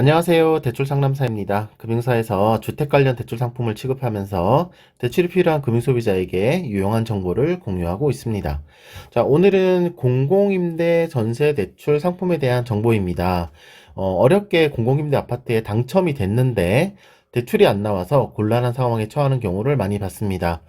안녕하세요. 대출 상담사입니다. 금융사에서 주택 관련 대출 상품을 취급하면서 대출이 필요한 금융소비자에게 유용한 정보를 공유하고 있습니다. 자, 오늘은 공공임대 전세 대출 상품에 대한 정보입니다. 어렵게 공공임대 아파트에 당첨이 됐는데 대출이 안 나와서 곤란한 상황에 처하는 경우를 많이 봤습니다.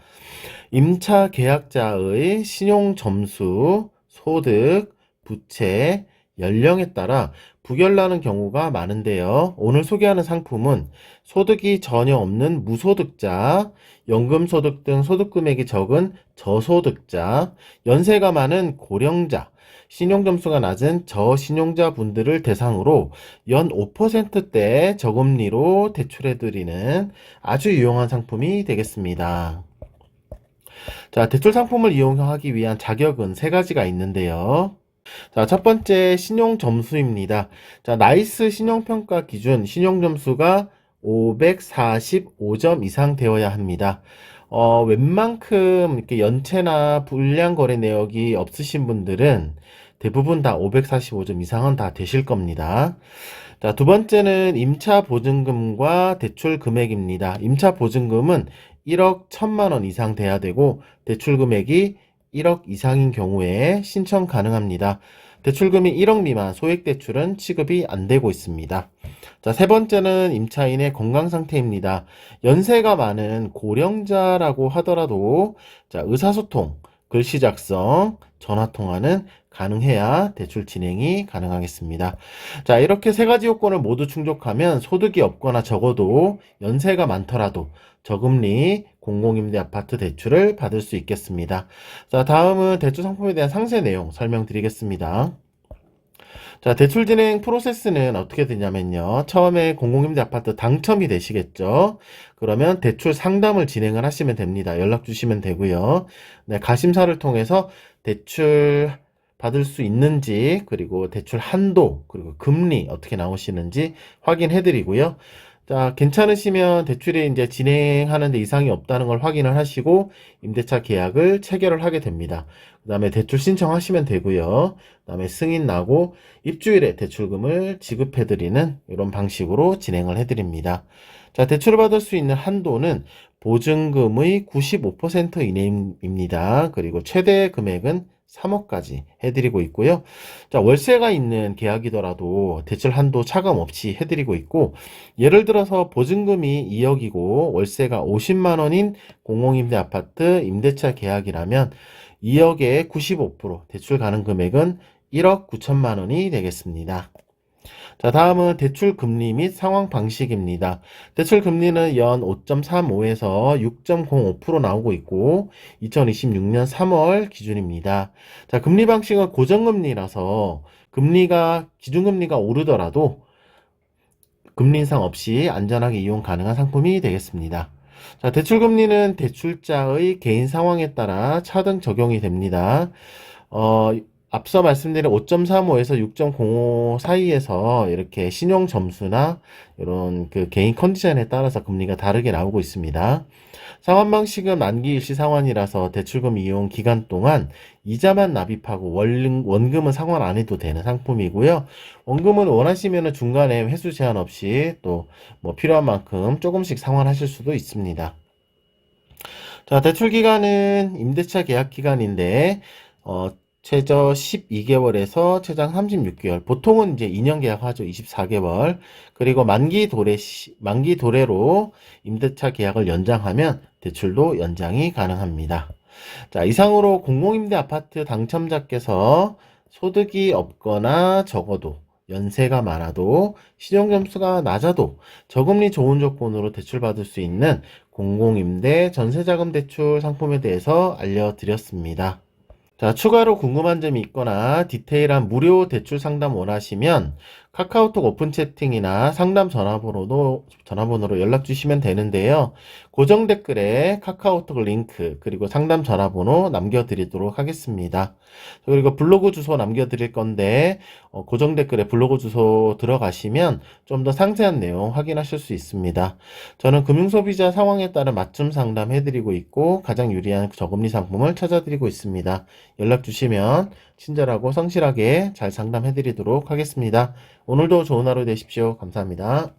임차 계약자의 신용 점수, 소득, 부채, 연령에 따라 부결나는 경우가 많은데요. 오늘 소개하는 상품은 소득이 전혀 없는 무소득자, 연금소득 등 소득금액이 적은 저소득자, 연세가 많은 고령자, 신용점수가 낮은 저신용자 분들을 대상으로 연 5%대 저금리로 대출해드리는 아주 유용한 상품이 되겠습니다. 자, 대출 상품을 이용하기 위한 자격은 세 가지가 있는데요. 자, 첫 번째 신용 점수입니다. 자, 나이스 신용평가 기준 신용 점수가 545점 이상 되어야 합니다. 웬만큼 이렇게 연체나 불량 거래 내역이 없으신 분들은 대부분 다 545점 이상은 다 되실 겁니다. 자, 두 번째는 임차 보증금과 대출 금액입니다. 임차 보증금은 1억 1천만 원 이상 돼야 되고 대출 금액이 1억 이상인 경우에 신청 가능합니다. 대출금이 1억 미만 소액 대출은 취급이 안 되고 있습니다. 자, 세 번째는 임차인의 건강 상태입니다. 연세가 많은 고령자라고 하더라도 자, 의사소통, 글씨 작성, 전화 통화는 가능해야 대출 진행이 가능하겠습니다. 자, 이렇게 세 가지 요건을 모두 충족하면 소득이 없거나 적어도 연세가 많더라도 저금리 공공임대 아파트 대출을 받을 수 있겠습니다. 자, 다음은 대출 상품에 대한 상세 내용 설명드리겠습니다. 자, 대출 진행 프로세스는 어떻게 되냐면요. 처음에 공공임대 아파트 당첨이 되시겠죠. 그러면 대출 상담을 진행을 하시면 됩니다. 연락 주시면 되고요. 네, 가심사를 통해서 대출 받을 수 있는지, 그리고 대출 한도, 그리고 금리 어떻게 나오시는지 확인해 드리고요. 자, 괜찮으시면 대출이 이제 진행하는데 이상이 없다는 걸 확인을 하시고 임대차 계약을 체결을 하게 됩니다. 그 다음에 대출 신청하시면 되고요. 그 다음에 승인 나고 입주일에 대출금을 지급해드리는 이런 방식으로 진행을 해드립니다. 자, 대출을 받을 수 있는 한도는 보증금의 95% 이내입니다. 그리고 최대 금액은 3억까지 해드리고 있고요. 자, 월세가 있는 계약이더라도 대출 한도 차감 없이 해드리고 있고, 예를 들어서 보증금이 2억이고 월세가 50만 원인 공공임대 아파트 임대차 계약이라면 2억에 95% 대출 가능 금액은 1억 9천만 원이 되겠습니다. 자, 다음은 대출 금리 및 상환 방식입니다. 대출 금리는 연 5.35에서 6.05% 나오고 있고 2026년 3월 기준입니다. 자, 금리 방식은 고정금리라서 기준금리가 오르더라도 금리 인상 없이 안전하게 이용 가능한 상품이 되겠습니다. 자, 대출 금리는 대출자의 개인 상황에 따라 차등 적용이 됩니다. 앞서 말씀드린 5.35에서 6.05 사이에서 이렇게 신용 점수나 이런 그 개인 컨디션에 따라서 금리가 다르게 나오고 있습니다. 상환 방식은 만기 일시 상환이라서 대출금 이용 기간 동안 이자만 납입하고 원금은 상환 안 해도 되는 상품이고요. 원금은 원하시면 중간에 회수 제한 없이 또 뭐 필요한 만큼 조금씩 상환하실 수도 있습니다. 자, 대출 기간은 임대차 계약 기간인데 최저 12개월에서 최장 36개월. 보통은 이제 2년 계약하죠. 24개월. 그리고 만기 도래로 임대차 계약을 연장하면 대출도 연장이 가능합니다. 자, 이상으로 공공임대 아파트 당첨자께서 소득이 없거나 적어도 연세가 많아도 신용점수가 낮아도 저금리 좋은 조건으로 대출받을 수 있는 공공임대 전세자금 대출 상품에 대해서 알려드렸습니다. 자, 추가로 궁금한 점이 있거나 디테일한 무료 대출 상담 원하시면 카카오톡 오픈 채팅이나 상담 전화번호로 연락 주시면 되는데요. 고정 댓글에 카카오톡 링크 그리고 상담 전화번호 남겨드리도록 하겠습니다. 그리고 블로그 주소 남겨드릴 건데 고정 댓글에 블로그 주소 들어가시면 좀 더 상세한 내용 확인하실 수 있습니다. 저는 금융소비자 상황에 따른 맞춤 상담 해드리고 있고 가장 유리한 저금리 상품을 찾아드리고 있습니다. 연락 주시면 친절하고 성실하게 잘 상담해 드리도록 하겠습니다. 오늘도 좋은 하루 되십시오. 감사합니다.